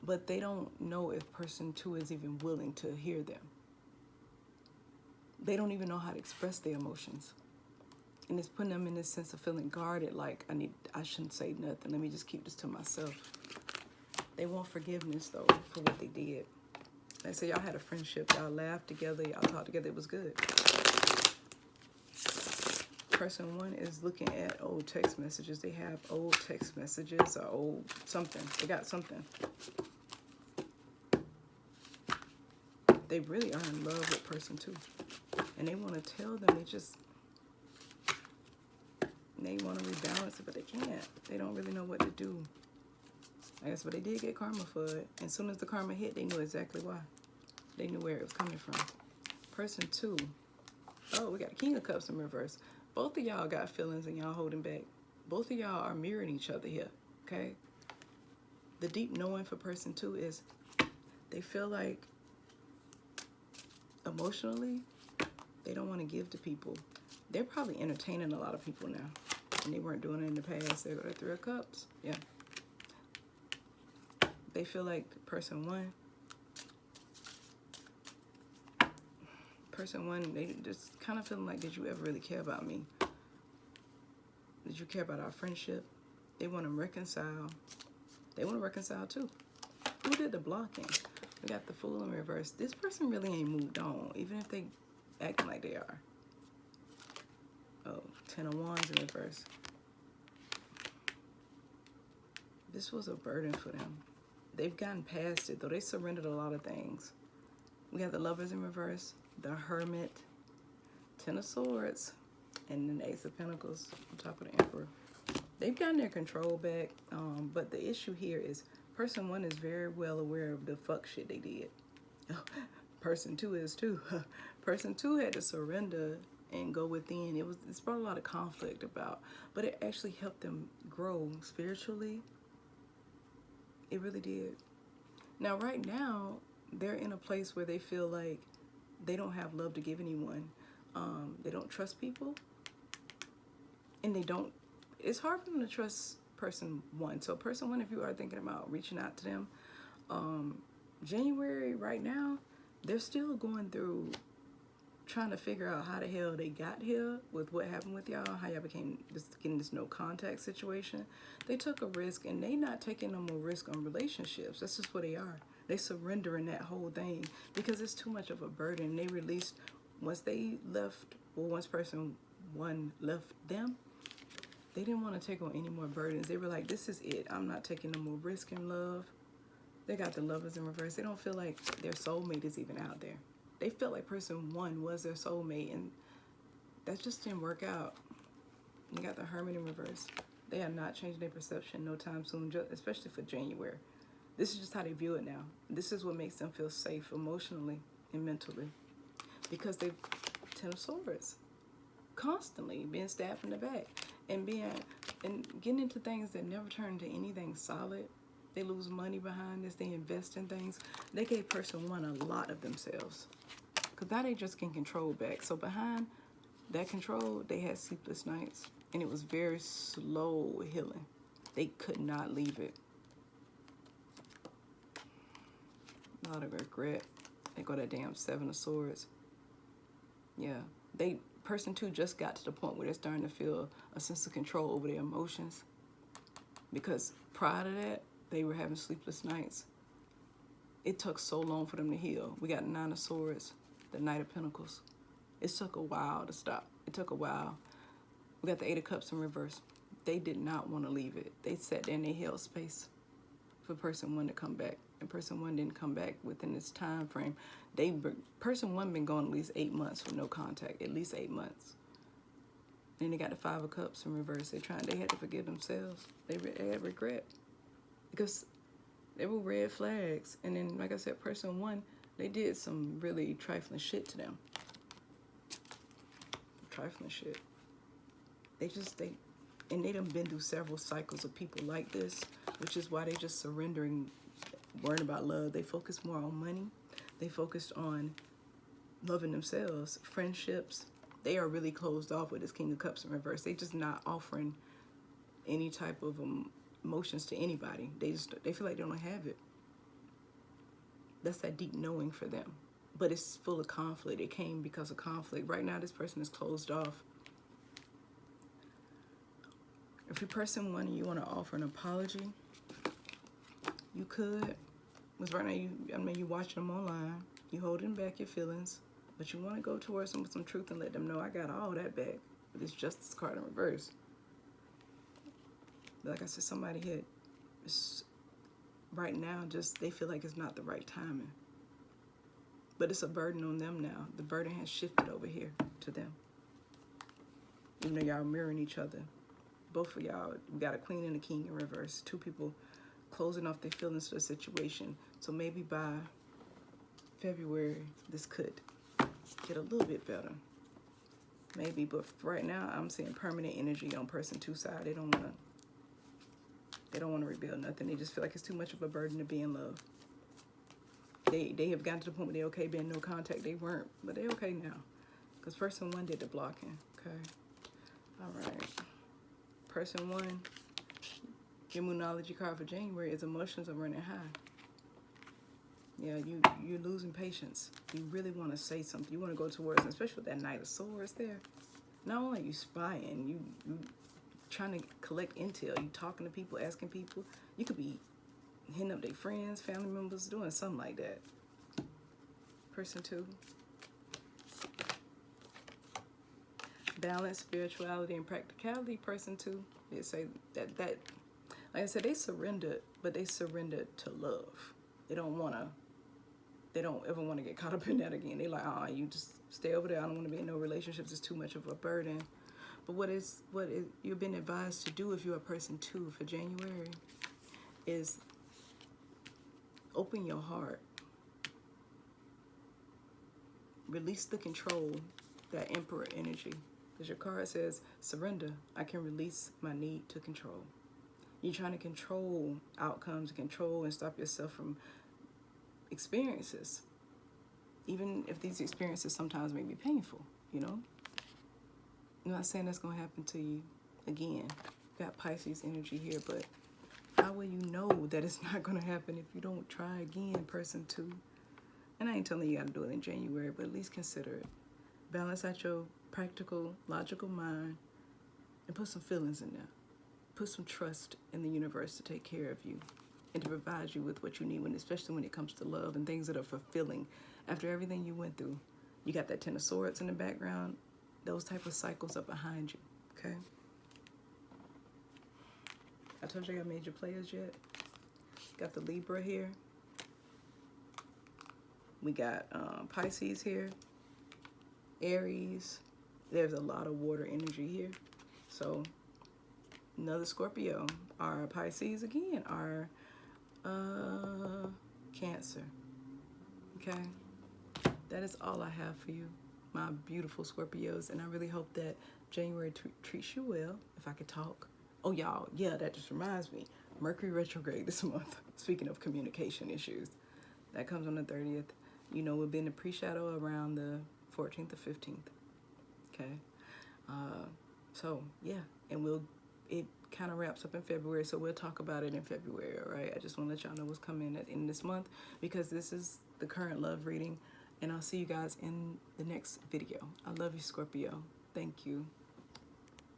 But they don't know if person 2 is even willing to hear them. They don't even know how to express their emotions. And it's putting them in this sense of feeling guarded, like I shouldn't say nothing. Let me just keep this to myself. They want forgiveness though for what they did. They say y'all had a friendship, y'all laughed together, y'all talked together, it was good. Person 1 is looking at old text messages. They have old text messages or old something. They got something. They really are in love with person 2. And they want to tell them, they want to rebalance it, but they can't. They don't really know what to do. I guess, but they did get karma for it. And as soon as the karma hit, they knew exactly why. They knew where it was coming from. Person 2. Oh, we got the King of Cups in reverse. Both of y'all got feelings and y'all holding back. Both of y'all are mirroring each other here, okay? The deep knowing for person 2 is they feel like emotionally, they don't want to give to people. They're probably entertaining a lot of people now. And they weren't doing it in the past. They go to 3 of Cups. Yeah. They feel like person 1, they just kind of feeling like, did you ever really care about me? Did you care about our friendship? They want to reconcile. They want to reconcile too. Who did the blocking? We got the Fool in reverse. This person really ain't moved on, even if they acting like they are. Oh, 10 of Wands in reverse. This was a burden for them. They've gotten past it, though. They surrendered a lot of things. We have the Lovers in reverse, the Hermit, 10 of Swords, and then the Ace of Pentacles on top of the Emperor. They've gotten their control back, but the issue here is person 1 is very well aware of the fuck shit they did. Person 2 is too. Person 2 had to surrender and go within. It's brought a lot of conflict about, but it actually helped them grow spiritually. It really did. Now, right now, they're in a place where they feel like they don't have love to give anyone. They don't trust people, and they don't. It's hard for them to trust person one. So, person one, if you are thinking about reaching out to them, January right now, they're still going through trying to figure out how the hell they got here with what happened with y'all, how y'all became getting this no contact situation. They took a risk, and they not taking no more risk on relationships. That's just what they are. They surrendering that whole thing because it's too much of a burden. They released once they left, well, once person one left them, they didn't want to take on any more burdens. They were like, this is it. I'm not taking no more risk in love. They got the lovers in reverse. They don't feel like their soulmate is even out there. They felt like person one was their soulmate, and that just didn't work out. You got the Hermit in reverse. They are not changing their perception no time soon, especially for January. This is just how they view it now. This is what makes them feel safe emotionally and mentally, because they Ten of Swords, constantly being stabbed in the back and getting into things that never turn into anything solid. They lose money behind this. They invest in things. They gave person one a lot of themselves, because now they just can control back. So behind that control, they had sleepless nights, and it was very slow healing. They could not leave it. A lot of regret. They go that damn Seven of Swords. Yeah, person two just got to the point where they're starting to feel a sense of control over their emotions, because prior to that, they were having sleepless nights. It took so long for them to heal. We got Nine of Swords, the Knight of Pentacles. It took a while to stop. It took a while. We got the Eight of Cups in reverse. They did not want to leave it. They sat there and they held space for person one to come back. And person one didn't come back within this time frame. Person one been gone at least 8 months with no contact. At least 8 months. Then they got the Five of Cups in reverse. They had to forgive themselves. They had regret, because they were red flags. And then, like I said, person one, they did some really trifling shit to them. Trifling shit. They done been through several cycles of people like this, which is why they just surrendering, worrying about love. They focus more on money. They focused on loving themselves, friendships. They are really closed off with this King of Cups in reverse. They just not offering any type of emotions to anybody. They feel like they don't have it. That's that deep knowing for them. But it's full of conflict. It came because of conflict. Right now, this person is closed off. If you're person one and you want to offer an apology, you could. Because right now, you're watching them online. You're holding back your feelings. But you want to go towards them with some truth and let them know, I got all that back. But it's Justice card in reverse. But like I said, somebody hit. Right now, just they feel like it's not the right timing. But it's a burden on them now. The burden has shifted over here to them. Even though y'all mirroring each other. Both of y'all, we got a Queen and a King in reverse. Two people closing off their feelings for the situation. So maybe by February, this could get a little bit better. Maybe, but right now, I'm seeing permanent energy on person two side. They don't want to rebuild nothing. They just feel like it's too much of a burden to be in love. They have gotten to the point where they're okay being no contact. They weren't, but they're okay now. Because person one did the blocking, okay? All right. Person one, your Moonology card for January is emotions are running high. Yeah, you're losing patience. You really want to say something. You want to go towards, especially with that Knight of Swords there. Not only are you spying, you trying to collect intel. You talking to people, asking people. You could be hitting up their friends, family members, doing something like that. Person two. Balance, spirituality, and practicality. Person two. They say that like I said, they surrendered, but they surrendered to love. They don't ever want to get caught up in that again. They like, you just stay over there. I don't want to be in no relationships. It's too much of a burden. But what you've been advised to do if you're a person two for January is open your heart. Release the control, that Emperor energy. Because your card says, surrender. I can release my need to control. You're trying to control outcomes, control and stop yourself from experiences, even if these experiences sometimes may be painful, you know. I'm not saying that's gonna happen to you again. Got Pisces energy here, but how will you know that it's not gonna happen if you don't try again, person 2? And I ain't telling you gotta do it in January, but at least consider it. Balance out your practical, logical mind and put some feelings in there. Put some trust in the universe to take care of you and to provide you with what you need, especially when it comes to love and things that are fulfilling. After everything you went through, you got that 10 of Swords in the background. Those type of cycles are behind you, okay? I told you I made your players yet. Got the Libra here. We got Pisces here. Aries. There's a lot of water energy here. So another Scorpio. Our Pisces again. Our Cancer. Okay? That is all I have for you, my beautiful Scorpios. And I really hope that January treats you well, if I could talk. Oh, y'all, yeah, that just reminds me. Mercury retrograde this month. Speaking of communication issues. That comes on the 30th. You know, we'll be in the pre-shadow around the 14th or 15th. Okay? So, yeah. And it kind of wraps up in February, so we'll talk about it in February, all right? I just want to let y'all know what's coming in this month, because this is the current love reading, and I'll see you guys in the next video. I love you, Scorpio. Thank you.